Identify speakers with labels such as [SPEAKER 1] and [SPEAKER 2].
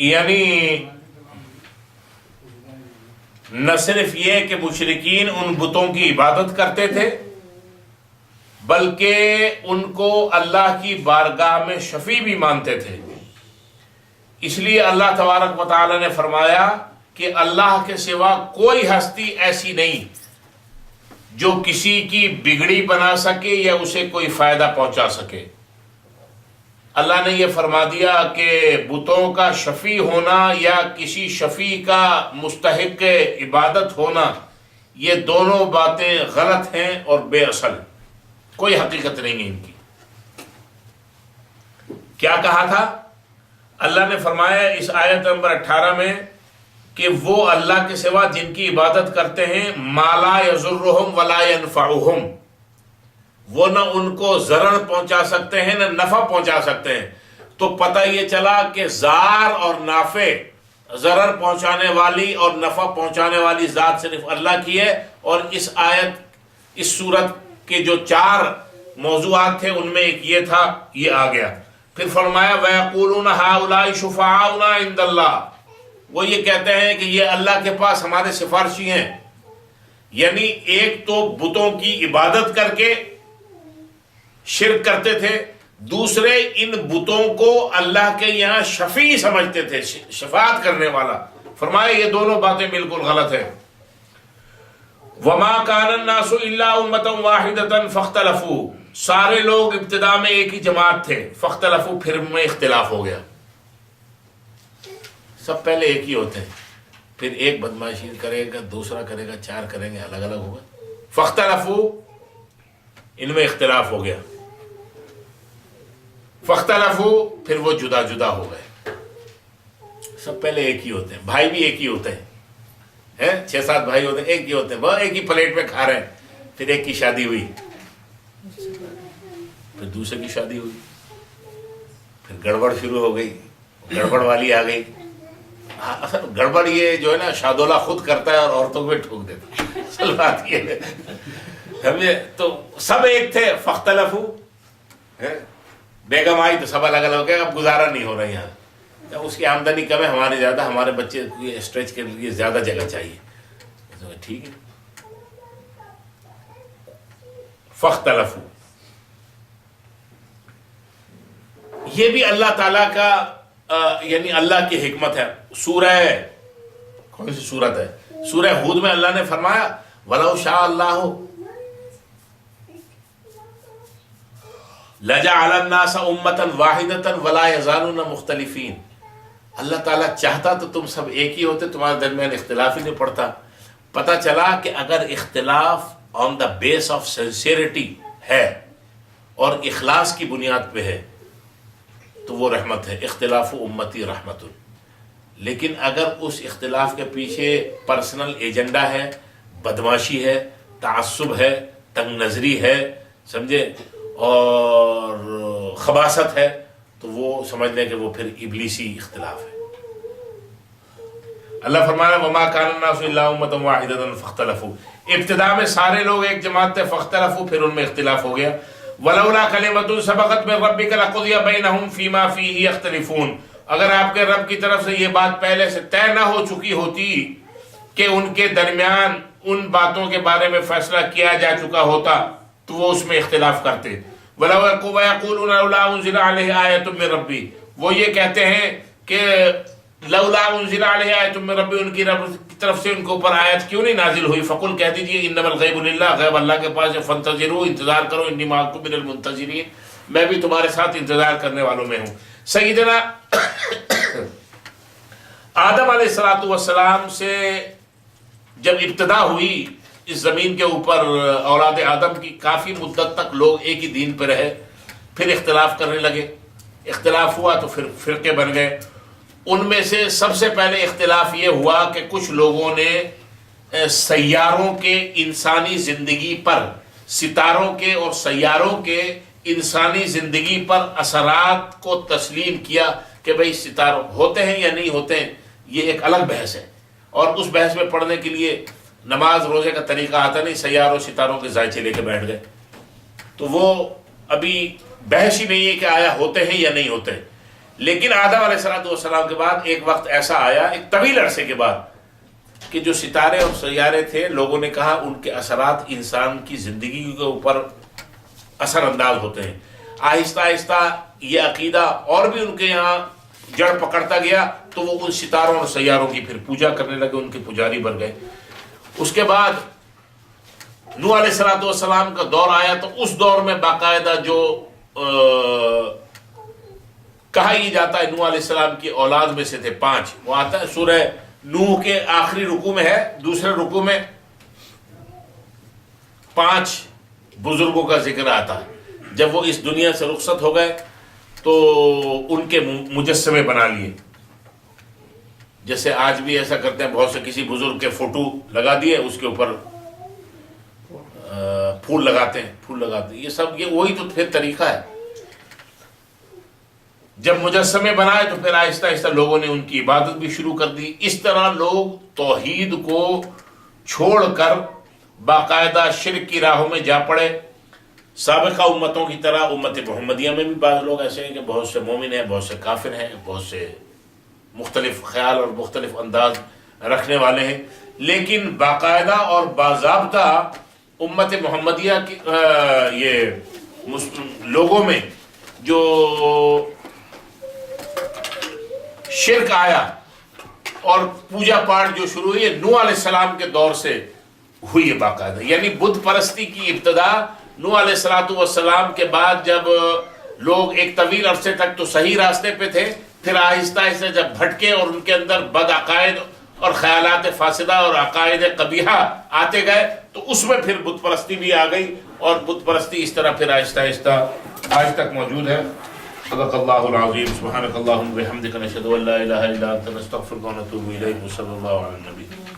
[SPEAKER 1] یعنی نہ صرف یہ کہ مشرکین ان بتوں کی عبادت کرتے تھے، بلکہ ان کو اللہ کی بارگاہ میں شفیع بھی مانتے تھے۔ اس لیے اللہ تبارک و تعالی نے فرمایا کہ اللہ کے سوا کوئی ہستی ایسی نہیں جو کسی کی بگڑی بنا سکے یا اسے کوئی فائدہ پہنچا سکے۔ اللہ نے یہ فرما دیا کہ بتوں کا شفیع ہونا یا کسی شفیع کا مستحق عبادت ہونا، یہ دونوں باتیں غلط ہیں اور بے اصل، کوئی حقیقت نہیں ہے ان کی۔ کیا کہا تھا؟ اللہ نے فرمایا اس آیت نمبر 18 میں کہ وہ اللہ کے سوا جن کی عبادت کرتے ہیں ما لا یضرہم ولا ینفعہم، وہ نہ ان کو ضرر پہنچا سکتے ہیں نہ نفع پہنچا سکتے ہیں۔ تو پتہ یہ چلا کہ ضار اور نافع، ضرر پہنچانے والی اور نفع پہنچانے والی ذات صرف اللہ کی ہے۔ اور اس آیت، اس صورت کے جو 4 موضوعات تھے ان میں ایک یہ تھا، یہ آ گیا۔ پھر فرمایا وَيَقُولُونَ هَؤُلَاءِ شُفَعَاؤُنَا عِندَ اللَّهِ، وہ یہ کہتے ہیں کہ یہ اللہ کے پاس ہمارے سفارشی ہیں۔ یعنی ایک تو بتوں کی عبادت کر کے شرک کرتے تھے، دوسرے ان بتوں کو اللہ کے یہاں شفیع سمجھتے تھے، شفاعت کرنے والا۔ فرمایا یہ دونوں باتیں بالکل غلط ہیں۔ وَمَا كَانَ النَّاسُ إِلَّا أُمَّةً وَاحِدَةً فَاخْتَلَفُوا، سارے لوگ ابتدا میں ایک ہی جماعت تھے، فاختلفوا پھر میں اختلاف ہو گیا۔ سب پہلے ایک ہی ہوتے ہیں، پھر ایک بدمعاشی کرے گا، دوسرا کرے گا، 4 کریں گے، الگ الگ ہوگا۔ فاختلفوا، ان میں اختلاف ہو گیا۔ فاختلفوا، پھر وہ جدا جدا ہو گئے۔ سب پہلے ایک ہی ہوتے ہیں، بھائی بھی ایک ہی ہوتے ہیں، 6-7 بھائی ہوتے ہیں، ایک ہی ہوتے ہیں، وہ ایک ہی پلیٹ میں کھا رہے ہیں۔ پھر ایک کی شادی ہوئی، پھر دوسرے کی شادی ہوئی، پھر گڑبڑ شروع ہو گئی، گڑبڑ والی آ گئی۔ اصل گڑبڑ یہ جو ہے نا شادولہ خود کرتا ہے اور عورتوں کو ٹھوک دیتا ہے، اصل بات یہ ہے۔ تو سب ایک تھے، فاختلفوا، بیگم آئی تو سب الگ الگ ہو گئے، اب گزارا نہیں ہو رہا یہاں، اس کی آمدنی کم ہے، ہمارے زیادہ، ہمارے بچے اسٹریچ کے لیے زیادہ جگہ چاہیے۔ ٹھیک ہے، فاختلفوا، یہ بھی اللہ تعالیٰ کا یعنی اللہ کی حکمت ہے۔ سورہ، کون سی سورت ہے؟ سورہ ہود میں اللہ نے فرمایا وَلَوْ شَاءَ اللَّهُ لَجَعَلَ النَّاسَ أُمَّةً وَاحِدَةً وَلَا يَزَالُونَ مُخْتَلِفِينَ، اللہ تعالیٰ چاہتا تو تم سب ایک ہی ہوتے، تمہارے درمیان اختلاف ہی نہیں پڑتا۔ پتہ چلا کہ اگر اختلاف آن دا بیس آف سنسیئرٹی ہے اور اخلاص کی بنیاد پہ ہے تو وہ رحمت ہے، اختلاف امتی رحمت۔ لیکن اگر اس اختلاف کے پیچھے پرسنل ایجنڈا ہے، بدماشی ہے، تعصب ہے، تنگ نظری ہے، سمجھے، اور خباثت ہے، تو وہ سمجھ لیں کہ وہ پھر ابلیسی اختلاف ہے۔ اللہ فرمایا وما كان الناس الا امة واحدة فاختلفوا، ابتدا میں سارے لوگ ایک جماعت تھے، فاختلفوا پھر ان میں اختلاف ہو گیا۔ ولولا كلمة سبقت من ربك لقضي بينهم فيما فيه يختلفون، اگر آپ کے رب کی طرف سے یہ بات پہلے سے طے نہ ہو چکی ہوتی کہ ان کے درمیان ان باتوں کے بارے میں فیصلہ کیا جا چکا ہوتا تو وہ اس میں اختلاف کرتے۔ وَيَقُولُونَ لَوْلَا أُنزِلَ عَلَيْهِ آيَةٌ مِّن رَّبِّهِ، وہ یہ کہتے ہیں کہ لولا انزل علیہ آیۃ من ربی، ان کی رب کی طرف سے ان کے اوپر آیت کیوں نہیں نازل ہوئی؟ فقل کہہ دیجئے انما الغیب للہ، غیب اللہ کے پاس ہے، فانتظروا، انتظار کرو، انی معکم من المنتظرین، میں بھی تمہارے ساتھ انتظار کرنے والوں میں ہوں۔ سیدنا آدم علیہ السلام سے جب ابتدا ہوئی اس زمین کے اوپر اولاد آدم کی، کافی مدت تک لوگ ایک ہی دین پہ رہے، پھر اختلاف کرنے لگے، اختلاف ہوا تو پھر فرقے بن گئے۔ ان میں سے سب سے پہلے اختلاف یہ ہوا کہ کچھ لوگوں نے سیاروں کے انسانی زندگی پر، ستاروں کے اور سیاروں کے انسانی زندگی پر اثرات کو تسلیم کیا کہ بھئی ستاروں ہوتے ہیں یا نہیں ہوتے ہیں، یہ ایک الگ بحث ہے، اور اس بحث میں پڑھنے کے لیے نماز روزے کا طریقہ آتا نہیں، سیاروں ستاروں کے ذائچے لے کے بیٹھ گئے، تو وہ ابھی بحث ہی نہیں ہے کہ آیا ہوتے ہیں یا نہیں ہوتے ہیں۔ لیکن آدم علیہ السلام کے بعد ایک وقت ایسا آیا، ایک طویل عرصے کے بعد، کہ جو ستارے اور سیارے تھے، لوگوں نے کہا ان کے اثرات انسان کی زندگی کے اوپر اثر انداز ہوتے ہیں۔ آہستہ آہستہ یہ عقیدہ اور بھی ان کے یہاں جڑ پکڑتا گیا، تو وہ ان ستاروں اور سیاروں کی پھر پوجا کرنے لگے، ان کے پجاری بن گئے۔ اس کے بعد نوح علیہ السلام کا دور آیا، تو اس دور میں باقاعدہ جو کہا یہ جاتا ہے نوح علیہ السلام کی اولاد میں سے تھے 5، وہ آتا ہے سورہ نوح کے آخری رکوع میں ہے، دوسرے رکوع میں 5 بزرگوں کا ذکر آتا ہے۔ جب وہ اس دنیا سے رخصت ہو گئے تو ان کے مجسمے بنا لیے، جیسے آج بھی ایسا کرتے ہیں، بہت سے کسی بزرگ کے فوٹو لگا دیے، اس کے اوپر پھول لگاتے ہیں، یہ سب یہ وہی تو پھر طریقہ ہے۔ جب مجسمے بنائے تو پھر آہستہ آہستہ لوگوں نے ان کی عبادت بھی شروع کر دی۔ اس طرح لوگ توحید کو چھوڑ کر باقاعدہ شرک کی راہوں میں جا پڑے۔ سابقہ امتوں کی طرح امت محمدیہ میں بھی بعض لوگ ایسے ہیں کہ بہت سے مومن ہیں، بہت سے کافر ہیں، بہت سے مختلف خیال اور مختلف انداز رکھنے والے ہیں، لیکن باقاعدہ اور باضابطہ امت محمدیہ کی یہ لوگوں میں جو شرک آیا اور پوجا پاٹ جو شروع ہوئی ہے، نوح علیہ السلام کے دور سے ہوئی ہے باقاعدہ۔ یعنی بت پرستی کی ابتدا نوح علیہ السلام کے بعد، جب لوگ ایک طویل عرصے تک تو صحیح راستے پہ تھے، پھر آہستہ آہستہ جب بھٹکے اور ان کے اندر بد عقائد اور خیالات فاسدہ اور عقائد قبیحہ آتے گئے، تو اس میں پھر بت پرستی بھی آ گئی، اور بت پرستی اس طرح پھر آہستہ آہستہ آج تک موجود ہے۔ صدق اللہ العظیم، سبحانک اللہم و بحمدک، نشہد ان لا الہ الا انت، نستغفرک و نتوب الیک، صلی اللہ علیہ وسلم۔